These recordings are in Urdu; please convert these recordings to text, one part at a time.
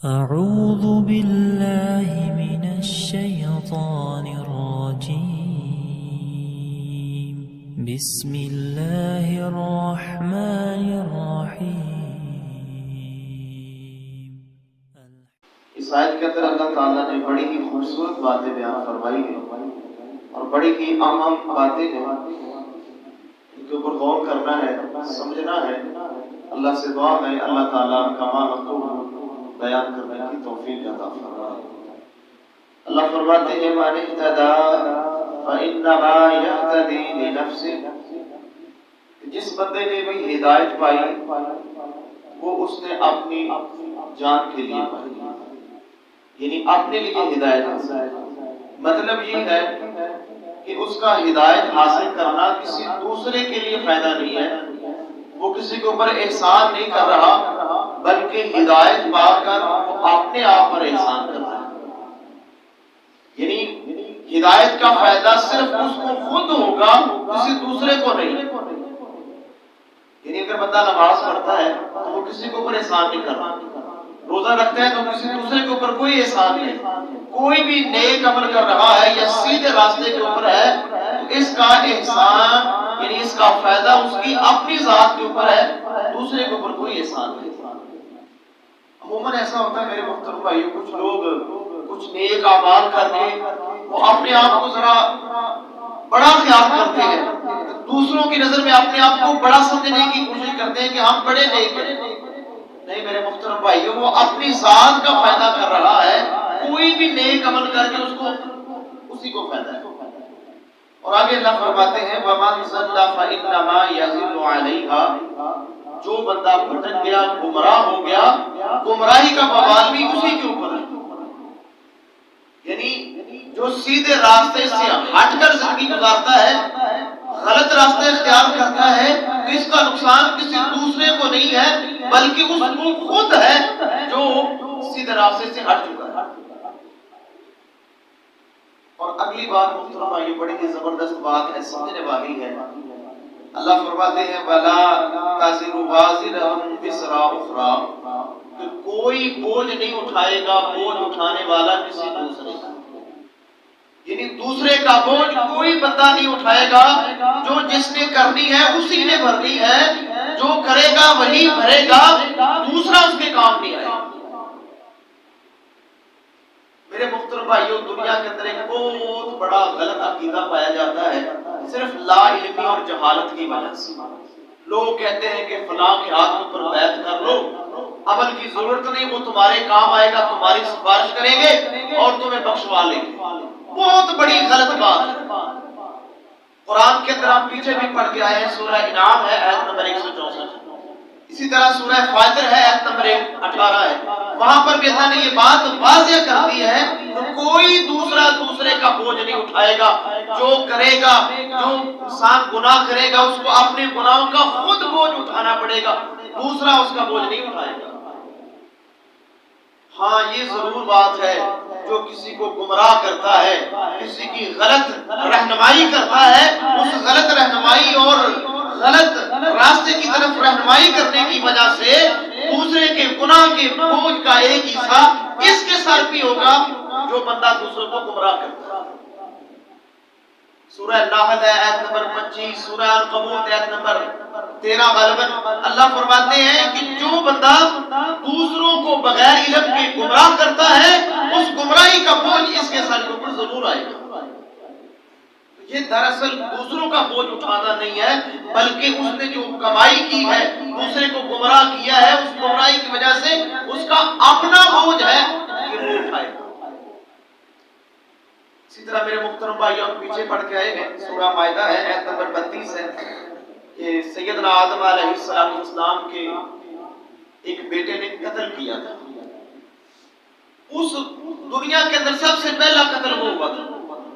أعوذ بالله من الشيطان الرجيم بسم الله الرحمن الرحيم. اس آیت کے اندر اللہ تعالیٰ نے بڑی ہی خوبصورت باتیں بیان فرمائی ہیں اور بڑی ہی اہم باتیں ہیں، ان کے اوپر غور کرنا ہے، سمجھنا ہے۔ اللہ سے دعا ہے اللہ تعالیٰ کمال کو بیان کرنے کی توفیق عطا فرمائے۔ اللہ فرماتے ہیں من اهتدى فإنما يهتدي لنفسه، جس بندے نے بھی ہدایت پائی وہ اس نے اپنی جان کے لیے پائی، یعنی اپنے لیے ہدایت حاصل۔ مطلب یہ ہے کہ اس کا ہدایت حاصل کرنا کسی دوسرے کے لیے فائدہ نہیں ہے، وہ کسی کے اوپر احسان نہیں کر رہا، بلکہ ہدایت پا کر وہ اپنے آپ پر احسان کر رہا ہے۔ یعنی ہدایت کا فائدہ صرف اس کو خود ہوگا، کسی دوسرے کو نہیں۔ یعنی اگر بندہ نماز پڑھتا ہے تو وہ کسی کے اوپر احسان نہیں کر رہا، روزہ رکھتا ہے تو کسی دوسرے کے اوپر کوئی احسان نہیں۔ کوئی بھی نیک عمل کر رہا ہے یا سیدھے راستے کے اوپر ہے تو اس کا احسان یعنی اس کا فائدہ اس کی اپنی ذات کے اوپر ہے، دوسرے کے اوپر کوئی احسان نہیں۔ عموماً ایسا ہوتا ہے میرے محترم بھائیوں، کچھ لوگ کچھ نیک اعمال کر کے وہ اپنے آپ کو ذرا بڑا خیال کرتے ہیں، دوسروں کی نظر میں اپنے آپ کو بڑا سمجھنے کی کوشش کرتے ہیں کہ ہم بڑے نیک ہیں۔ نہیں میرے محترم بھائیوں، وہ اپنی ذات کا فائدہ کر رہا ہے، کوئی بھی نیک عمل کر کے اس کو اسی کو فائدہ ہے۔ اور آگے اللہ فرماتے ہیں وَمَنْ ضَلَّ فَإِنَّمَا يَضِلُّ عَلَيْهَا، جو بندہ بھٹک گیا، گمراہ ہو گیا، گمراہی کا وبال بھی اسی کے اوپر ہے۔ یعنی جو سیدھے راستے سے ہٹ کر زندگی گزارتا ہے، غلط راستے اختیار کرتا ہے، تو اس کا نقصان کسی دوسرے کو نہیں ہے بلکہ اس کو خود ہے جو سیدھے راستے سے ہٹ چکا ہے۔ اور اگلی بات محترم بھائیو بڑی ہی زبردست بات ہے، سمجھنے والی ہے۔ اللہ فرماتے ہیں وَلَا تَزِرُ وَازِرَةٌ وِزْرَ أُخْرَىٰ، کہ کوئی بوجھ نہیں اٹھائے گا بوجھ اٹھانے والا کسی دوسرے کا، یعنی دوسرے کا بوجھ کوئی بندہ نہیں اٹھائے گا، جو جس نے کرنی ہے اسی نے بھرنی ہے، جو کرے گا وہی بھرے گا، دوسرا اس کے کام نہیں آئے گا۔ میرے محترم بھائیوں، دنیا کے اندر ایک بہت بڑا غلط عقیدہ پایا جاتا ہے صرف لا علمی اور جہالت کی وجہ سے۔ لوگ کہتے ہیں کہ فلاں کے ہاتھ کے اوپر بیعت کر لو، عمل کی ضرورت نہیں، وہ تمہارے کام آئے گا، تمہاری سفارش کریں گے اور تمہیں بخشوا لیں گے۔ بہت بڑی غلط بات ہے۔ قرآن کے اندر ہم پیچھے بھی پڑھ کے آئے ہیں، سورہ انعام ہے آیت نمبر 164، اسی طرح سورہ فاطر ہے آیت نمبر 18 ہے، وہاں پر بھی اللہ نے یہ بات واضح کر دی ہے کہ کوئی دوسرے کا بوجھ نہیں اٹھائے گا۔ جو کرے گا، جو انسان گناہ کرے گا اس کو اپنے گناہوں کا خود بوجھ اٹھانا پڑے گا، دوسرا اس کا بوجھ نہیں اٹھائے گا۔ ہاں یہ ضرور بات ہے، جو کسی کو گمراہ کرتا ہے، کسی کی غلط رہنمائی کرتا ہے، اس غلط رہنمائی اور غلط راستے کی طرف رہنمائی کرنے کی وجہ سے دوسرے کے گناہ کے بوجھ کا ایک حصہ اس کے سر پہ ہوگا جو بندہ دوسروں کو گمراہ کرتا ہے۔ سورہ نحل ہے آیت نمبر 25، سورہ عنکبوت آیت نمبر 13 غالباً اللہ فرماتے ہیں کہ جو بندہ دوسروں کو بغیر علم کے گمراہ کرتا ہے اس گمراہی کا بوجھ اس کے سر کے اوپر ضرور آئے گا۔ یہ دراصل دوسروں کا بوجھ اٹھانا نہیں ہے بلکہ اس نے جو کمائی کی ہے، دوسرے کو گمراہ کیا ہے، اس گمراہی کی وجہ سے اس کا اپنا بوجھ ہے کہ وہ اٹھائے گا۔ اسی طرح میرے محترم بھائیوں ہم پیچھے پڑھ کے آئے ہیں، سورہ مائدہ ہے آیت نمبر 32 ہے، کہ سیدنا آدم علیہ السلام کے ایک بیٹے نے قتل کیا تھا۔ اس دنیا کے اندر سب سے پہلا قتل وہ ہوا تھا۔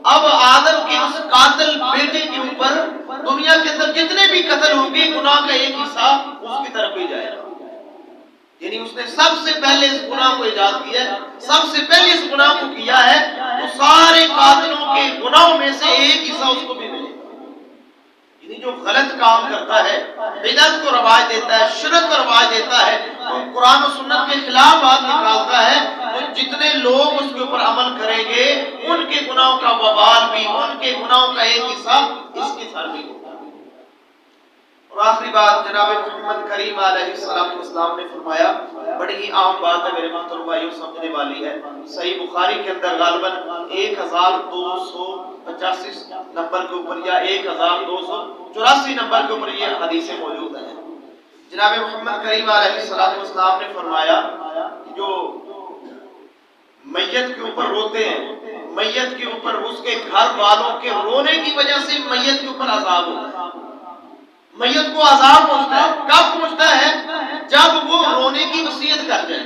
اب آدم کے اس قاتل بیٹے کے اوپر دنیا کے اندر جتنے بھی قتل ہوں گے گناہ کا ایک حصہ اس کی طرف ہی جائے گا۔ یعنی اس نے سب سے پہلے اس گناہ کو ایجاد کیا ہے، سب سے پہلے اس گناہ کو کیا ہے، تو سارے قاتلوں کے گناہوں میں سے ایک حصہ اس کو بھی ملے گا۔ یعنی جو غلط کام کرتا ہے، بدعت کو رواج دیتا ہے، شرک کو رواج دیتا ہے، قرآن و سنت کے خلاف بات نکالتا ہے، تو جتنے لوگ اس کے اوپر عمل کریں گے ان کے گناہوں کا وبال بھی، ان کے گناہوں کا ایک حصہ اس کے سر بھی ہوگا۔ اور آخری بات جناب محمد کریم علیہ السلام نے فرمایا، بڑی ہی عام بات ہے میرے محترم بھائیوں، سمجھنے والی ہے۔ صحیح بخاری کے اندر غالباً 1285 نمبر کے اوپر یا 1284 نمبر کے اوپر یہ حدیثیں موجود ہیں۔ جناب محمد کریم علیہ السلام نے فرمایا کہ جو میت کے اوپر روتے ہیں، میت کے اوپر اس کے گھر والوں کے رونے کی وجہ سے میت کے اوپر عذاب ہوتا ہے۔ میت کو عذاب پہنچتا ہے، کب پہنچتا ہے؟ جب وہ رونے کی وصیت کر جائے،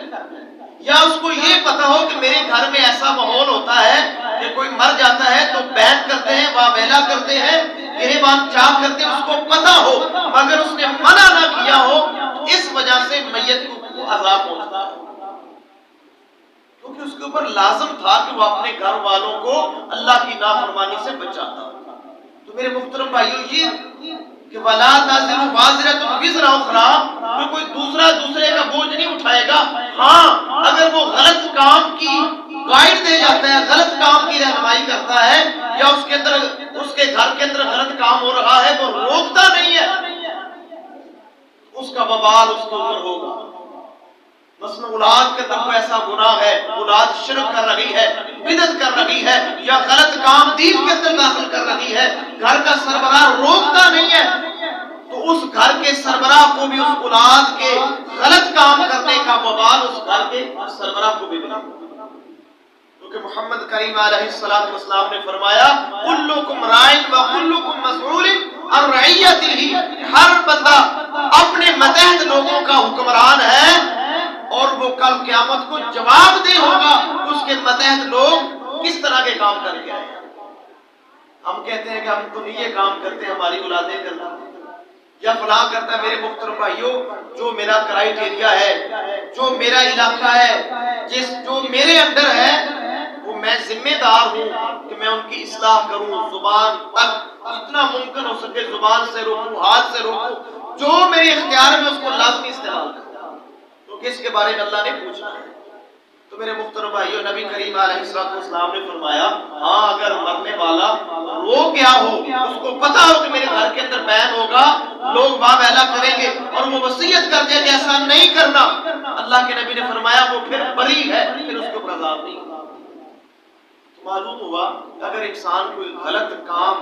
یا اس کو یہ پتا ہو کہ میرے گھر میں ایسا ماحول ہوتا ہے کہ کوئی مر جاتا ہے تو بیعت کرتے ہیں، واویلا کرتے ہیں، گریبان چاک کرتے ہیں، اس کو پتا ہو مگر اس نے منع نہ کیا ہو، اس وجہ سے میت کو عذاب پہنچتا ہے، کیونکہ اس کے اوپر لازم تھا کہ وہ اپنے گھر والوں کو اللہ کی نافرمانی سے بچاتا۔ تو میرے محترم بھائیو، یہ کہ وَلَا تَزِرُ وَازِرَةٌ وِزْرَ أُخْرَىٰ، کہ کوئی دوسرے کا بوجھ نہیں اٹھائے گا۔ ہاں اگر وہ غلط کام کی گائیڈ دے جاتا ہے، غلط کام کی رہنمائی کرتا ہے، یا اس کے گھر کے اندر غلط کام ہو رہا ہے، وہ روکتا نہیں ہے، اس کا وبال اس کے اوپر ہوگا۔ مثلا اولاد کے اندر کوئی ایسا گناہ ہے، اولاد شرک کر رہی ہے، بدعت کر رہی ہے، یا غلط کام دین کے اندر داخل کر رہی ہے، گھر کا سربراہ روکتا نہیں ہے، تو اس گھر کے سربراہ کو بھی اس اولاد کے غلط کام کرنے کا وبال اس گھر کے سربراہ کو بھی ملے، کیونکہ محمد کریم علیہ السلام نے فرمایا کلکم رائن و کلکم مسئول عن رعیتہ، ہر بندہ اپنے متحد لوگوں کا حکمران ہے اور وہ کل قیامت کو جواب دہ ہوگا اس کے متحد لوگ کس طرح کے کام کر کے آئے۔ ہم کہتے ہیں کہ ہم تو نہیں یہ کام کرتے، ہماری اولادیں کرتی ہیں یا فلاں کرتا ہے۔ میرے محترم بھائیوں، جو میرا کرائیٹیریا ہے، جو میرا علاقہ ہے، جو میرے اندر ہے، وہ میں ذمہ دار ہوں کہ میں ان کی اصلاح کروں، زبان تک جتنا ممکن ہو سکے زبان سے روکوں، ہاتھ سے روکوں، جو میرے اختیار میں اس کو لازمی استعمال کروں، کیونکہ اس کے بارے میں اللہ نے پوچھا ہے۔ تو میرے محترم بھائیوں، نبی کریم علیہ السلام نے فرمایا، ہاں اگر مرنے والا رو گیا ہو، اس کو پتا ہو کہ میرے گھر کے اندر بیان ہوگا، لوگ واویلا کریں گے، اور وہ وصیت کر دے کہ ایسا نہیں کرنا، اللہ کے نبی نے فرمایا وہ پھر بری ہے، پھر اس کو عذاب نہیں ہوگا۔ تو معلوم ہوا کہ اگر انسان کوئی غلط کام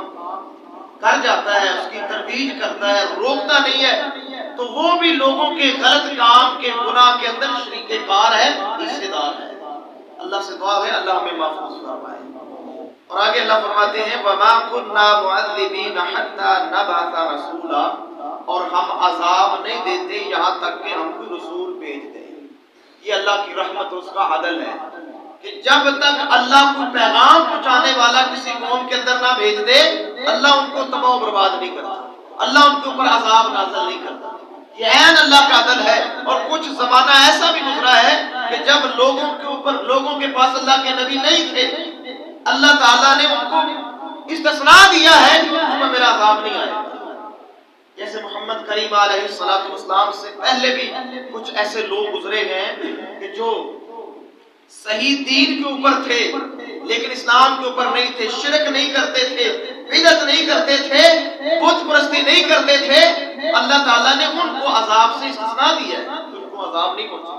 کر جاتا ہے، اس کی ترویج کرتا ہے، روکتا نہیں ہے، تو وہ بھی لوگوں کے غلط کام کے گناہ کے اندر شریک کار ہے، حصے دار ہے۔ اللہ سے دعا ہے اللہ ہمیں محفوظ فرمائے۔ اور آگے اللہ فرماتے ہیں وَمَا كُنَّا مُعَذِّبِينَ حَتَّى نَبْعَثَ رَسُولًا، اور ہم عذاب نہیں دیتے یہاں تک کہ ہم کوئی رسول بھیج دیں۔ یہ اللہ کی رحمت، اس کا عدل ہے کہ جب تک اللہ کو پیغام پہنچانے والا کسی قوم کے اندر نہ بھیج دے، اللہ ان کو تباہ و برباد نہیں کرتا، اللہ ان کے اوپر عذاب نازل نہیں کرتا۔ یہ عین اللہ کا عدل ہے۔ اور کچھ زمانہ ایسا بھی گزرا ہے کہ جب لوگوں کے پاس اللہ کے نبی نہیں تھے، اللہ تعالیٰ نے ان کو استثناء دیا ہے کہ ان پر میرا عذاب نہیں آئے گا۔ جیسے محمد کریم علیہ السلام سے پہلے بھی کچھ ایسے لوگ گزرے ہیں کہ جو صحیح دین کے اوپر تھے لیکن اسلام کے اوپر نہیں تھے، شرک نہیں کرتے تھے، بدعت نہیں کرتے تھے، بت پرستی نہیں کرتے تھے، اللہ تعالیٰ نے ان کو عذاب سے استثناء دیا ہے، ان کو عذاب نہیں پہنچا۔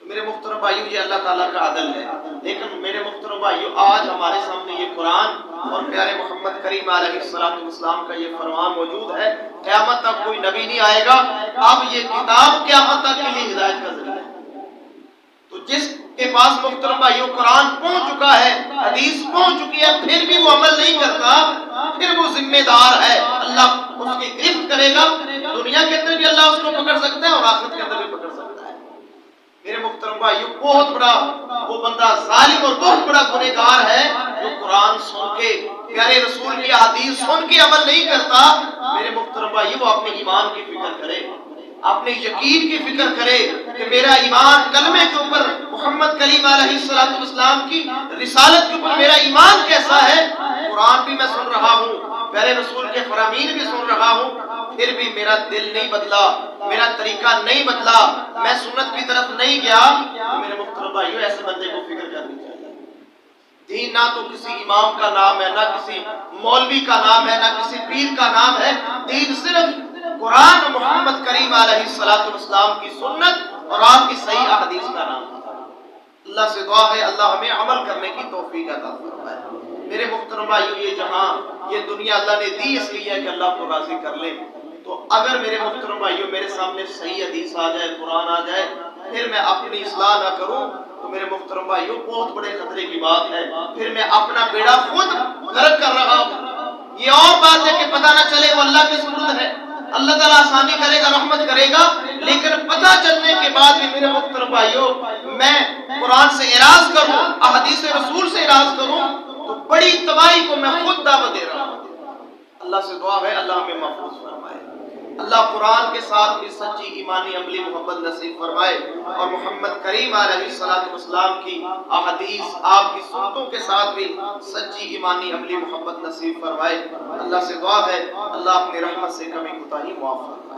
تو میرے محترم بھائیو، یہ اللہ تعالیٰ کا عدل ہے۔ لیکن میرے محترم بھائیو، آج ہمارے سامنے یہ قرآن اور پیارے محمد کریم علیہ السلام کا یہ فرمان موجود ہے، قیامت تک کوئی نبی نہیں آئے گا، اب یہ کتاب قیامت تک کے لیے ہدایت کا ذریعہ ہے۔ تو جس کے پاس محترم بھائیو قرآن پہنچ چکا ہے، حدیث پہنچ چکی ہے، پھر بھی وہ عمل نہیں کرتا، پھر وہ ذمہ دار ہے، اللہ اس کی گرفت کرے گا۔ دنیا کے اندر بھی اللہ اس کو پکڑ سکتا ہے اور آخرت کے اندر بھی پکڑ سکتا ہے۔ میرے محترم بھائیو، بہت بڑا وہ بندہ ظالم اور بہت بڑا گنہگار ہے جو قرآن سن کے، پیارے رسول کی حدیث سن کے عمل نہیں کرتا۔ میرے محترم بھائیو، وہ اپنے ایمان کی فکر کرے، اپنے یقین کی فکر کرے کہ میرا ایمان کلمے کے اوپر، محمد کریم علیہ السلام کی رسالت کے اوپر میرا ایمان کیسا ہے۔ قرآن بھی میں سن رہا ہوں، پیارے رسول کے فرامین بھی سن رہا ہوں، پھر بھی میرا دل نہیں بدلا، میرا طریقہ نہیں بدلا، میں سنت کی طرف نہیں گیا، تو میرے محترم بھائیو ایسے بندے کو فکر کرنی چاہیے۔ دین نہ تو کسی امام کا نام ہے، نہ کسی مولوی کا نام ہے، نہ کسی پیر کا نام ہے، دین صرف قرآن محمد کریم علیہ السلام کی سنت اور آپ کی صحیح احادیث کا نام ہے۔ اللہ سے دعا ہے اللہ ہمیں عمل کرنے کی توفیق عطا فرمائے۔ میرے محترم بھائیو، یہ جہاں یہ دنیا اللہ نے دی اس لیے ہے کہ اللہ کو راضی کر لے، تو اگر میرے محترم بھائیو میرے سامنے صحیح حدیث آ جائے، قرآن آ جائے، پھر میں اپنی اصلاح نہ کروں تو میرے محترم بھائیو بہت بڑے خطرے کی بات ہے، پھر میں اپنا بیڑا خود غرق کر رہا ہوں۔ یہ اور بات ہے کہ پتہ نہ چلے وہ اللہ کے سپرد ہے، اللہ تعالیٰ آسانی کرے گا، رحمت کرے گا، لیکن پتہ چلنے کے بعد بھی میرے محترم بھائیو میں قرآن سے اعراض کروں، احادیث رسول سے اعراض کروں، تو بڑی تباہی کو میں خود دعوت دے رہا ہوں۔ اللہ سے دعا ہے اللہ ہمیں محفوظ فرمائے، اللہ قرآن کے ساتھ بھی سچی ایمانی عملی محبت نصیب فرمائے، اور محمد کریم علیہ السلام کی احادیث آپ کی سنتوں کے ساتھ بھی سچی ایمانی عملی محبت نصیب فرمائے۔ اللہ سے دعا ہے اللہ اپنی رحمت سے کمی کوتاہی معاف فرمائے۔